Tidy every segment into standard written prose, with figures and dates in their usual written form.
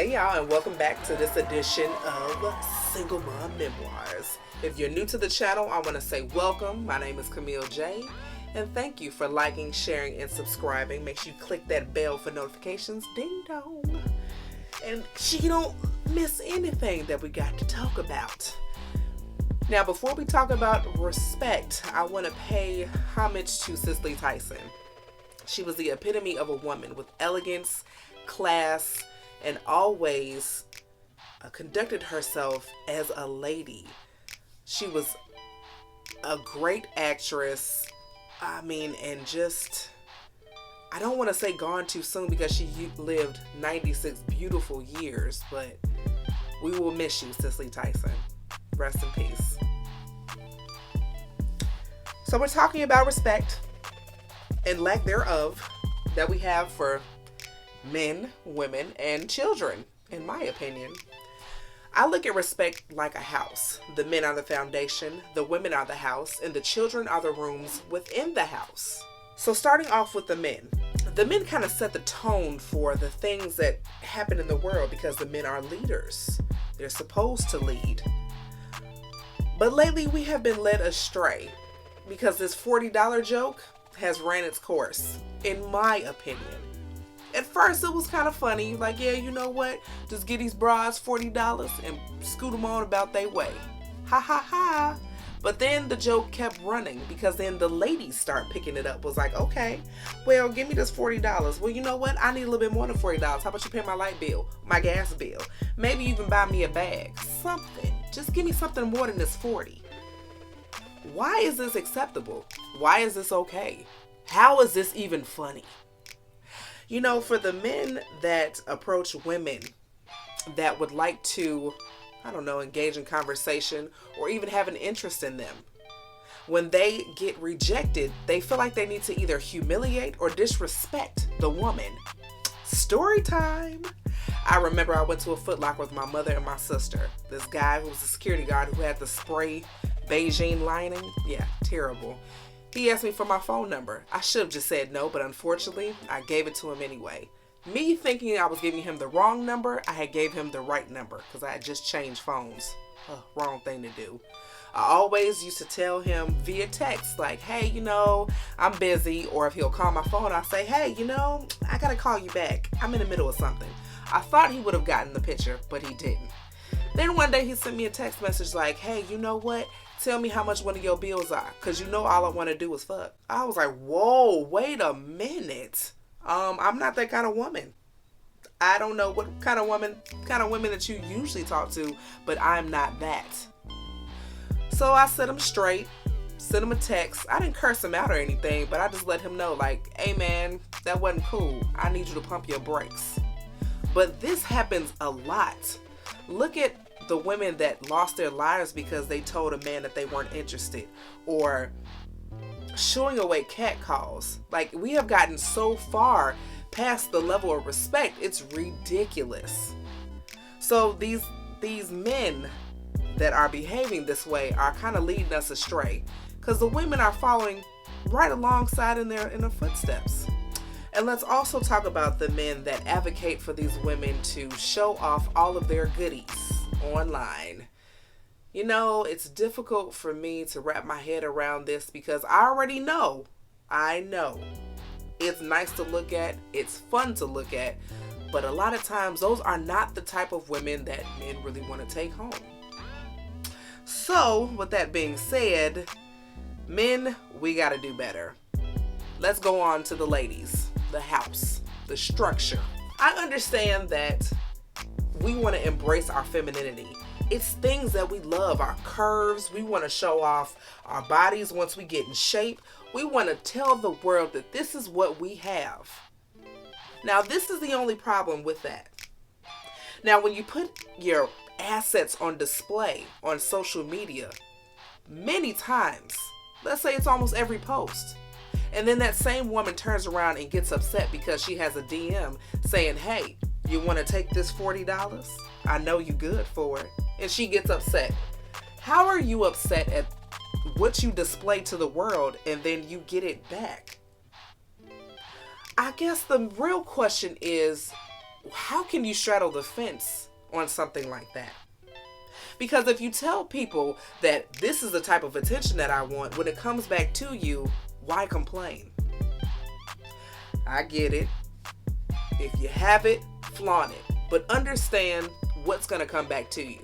Hey y'all, and welcome back to this edition of Single Mom Memoirs. If you're new to the channel, I want to say welcome. My name is Camille J, and thank you for liking, sharing, and subscribing. Make sure you click that bell for notifications, ding dong, and so you don't miss anything that we got to talk about. Now, before we talk about respect, I want to pay homage to Cicely Tyson. She was the epitome of a woman with elegance, class, and always conducted herself as a lady. She was a great actress. And just, I don't want to say gone too soon because she lived 96 beautiful years, but we will miss you, Cicely Tyson. Rest in peace. So we're talking about respect and lack thereof that we have for men, women, and children, in my opinion. I look at respect like a house. The men are the foundation, the women are the house, and the children are the rooms within the house. So starting off with the men kind of set the tone for the things that happen in the world because the men are leaders. They're supposed to lead. But lately we have been led astray because this $40 joke has ran its course, in my opinion. At first it was kind of funny, like, yeah, you know what, just get these bras $40 and scoot them on about their way. Ha ha ha. But then the joke kept running because then the ladies start picking it up. Was like, okay, well, give me this $40. Well, you know what, I need a little bit more than $40. How about you pay my light bill, my gas bill? Maybe you can buy me a bag, something. Just give me something more than this 40. Why is this acceptable? Why is this okay? How is this even funny? You know, for the men that approach women that would like to, engage in conversation or even have an interest in them, when they get rejected, they feel like they need to either humiliate or disrespect the woman. Story time. I remember I went to a Foot Locker with my mother and my sister. This guy who was a security guard who had the spray Beijing lining. Yeah, terrible. He asked me for my phone number. I should have just said no, but unfortunately, I gave it to him anyway. Me thinking I was giving him the wrong number, I had gave him the right number because I had just changed phones. Wrong thing to do. I always used to tell him via text, like, hey, I'm busy. Or if he'll call my phone, I'll say, hey, I got to call you back. I'm in the middle of something. I thought he would have gotten the picture, but he didn't. Then one day he sent me a text message like, hey, you know what? Tell me how much one of your bills are, because all I want to do is fuck. I was like, whoa, wait a minute. I'm not that kind of woman. I don't know what kind of women that you usually talk to, but I'm not that. So I set him straight, sent him a text. I didn't curse him out or anything, but I just let him know, like, hey man, that wasn't cool. I need you to pump your brakes. But this happens a lot. Look at the women that lost their lives because they told a man that they weren't interested, or shooing away cat calls. Like, we have gotten so far past the level of respect, it's ridiculous. So these men that are behaving this way are kind of leading us astray because the women are following right alongside in their footsteps. And let's also talk about the men that advocate for these women to show off all of their goodies online. It's difficult for me to wrap my head around this because I know it's nice to look at, it's fun to look at, but a lot of times those are not the type of women that men really want to take home. So with that being said, men, we got to do better. Let's go on to the ladies, the house, the structure. I understand that we want to embrace our femininity. It's things that we love, our curves. We want to show off our bodies once we get in shape. We want to tell the world that this is what we have. Now, this is the only problem with that. Now, when you put your assets on display on social media, many times, let's say it's almost every post, and then that same woman turns around and gets upset because she has a DM saying, hey, you want to take this $40? I know you good for it. And she gets upset. How are you upset at what you display to the world and then you get it back? I guess the real question is, how can you straddle the fence on something like that? Because if you tell people that this is the type of attention that I want, when it comes back to you, why complain? I get it. If you have it, flaunt it. But understand what's going to come back to you.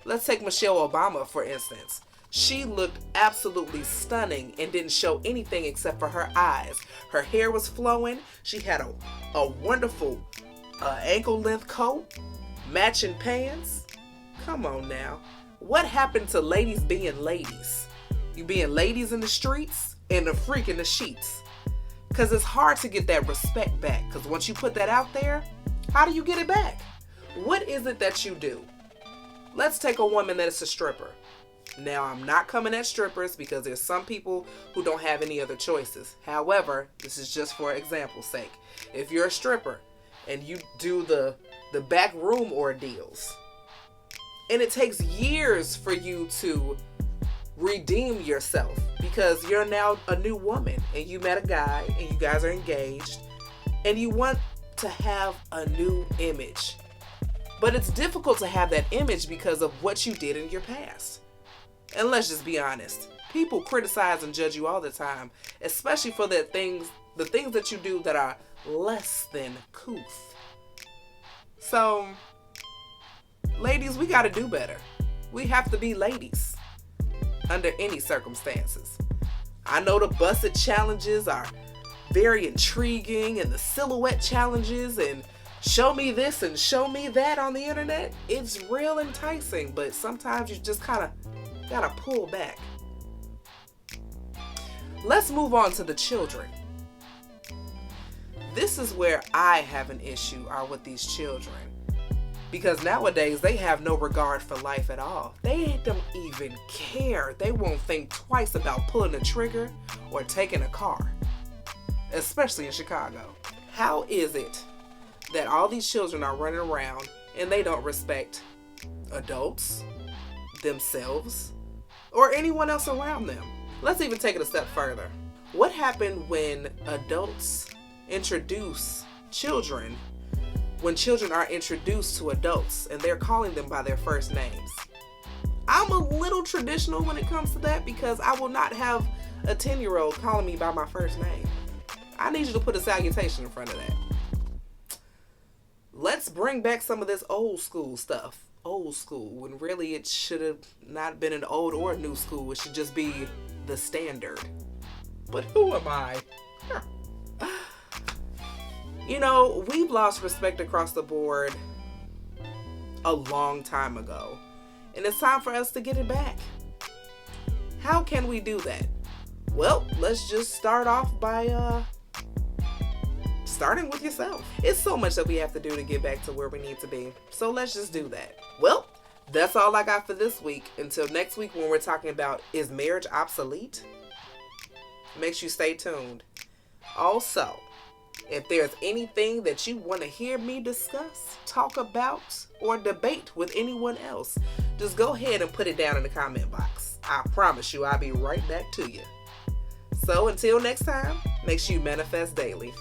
Let's take Michelle Obama, for instance. She looked absolutely stunning and didn't show anything except for her eyes. Her hair was flowing. She had a wonderful ankle-length coat, matching pants. Come on now. What happened to ladies being ladies? You being ladies in the streets and a freak in the sheets. Because it's hard to get that respect back. Because once you put that out there, how do you get it back? What is it that you do? Let's take a woman that is a stripper. Now, I'm not coming at strippers because there's some people who don't have any other choices. However, this is just for example's sake. If you're a stripper and you do the back room ordeals, and it takes years for you to redeem yourself because you're now a new woman and you met a guy and you guys are engaged and you want to have a new image. But it's difficult to have that image because of what you did in your past. And let's just be honest. People criticize and judge you all the time, especially for the things that you do that are less than couth. So, ladies, we got to do better. We have to be ladies under any circumstances. I know the busted challenges are very intriguing and the silhouette challenges and show me this and show me that on the internet. It's real enticing, but sometimes you just kind of gotta pull back. Let's move on to the children. This is where I have an issue, are with these children. Because nowadays, they have no regard for life at all. They don't even care. They won't think twice about pulling a trigger or taking a car. Especially in Chicago. How is it that all these children are running around and they don't respect adults, themselves, or anyone else around them? Let's even take it a step further. What happened when adults introduce children, when children are introduced to adults and they're calling them by their first names? I'm a little traditional when it comes to that because I will not have a 10-year-old calling me by my first name. I need you to put a salutation in front of that. Let's bring back some of this old school stuff. Old school, when really it should have not been an old or new school. It should just be the standard. But who am I? You know, we've lost respect across the board a long time ago. And it's time for us to get it back. How can we do that? Well, let's just start off by starting with yourself. It's so much that we have to do to get back to where we need to be. So let's just do that. Well, that's all I got for this week. Until next week when we're talking about, is marriage obsolete? Make sure you stay tuned. Also, if there's anything that you want to hear me discuss, talk about, or debate with anyone else, just go ahead and put it down in the comment box. I promise you I'll be right back to you. So until next time, make sure you manifest daily.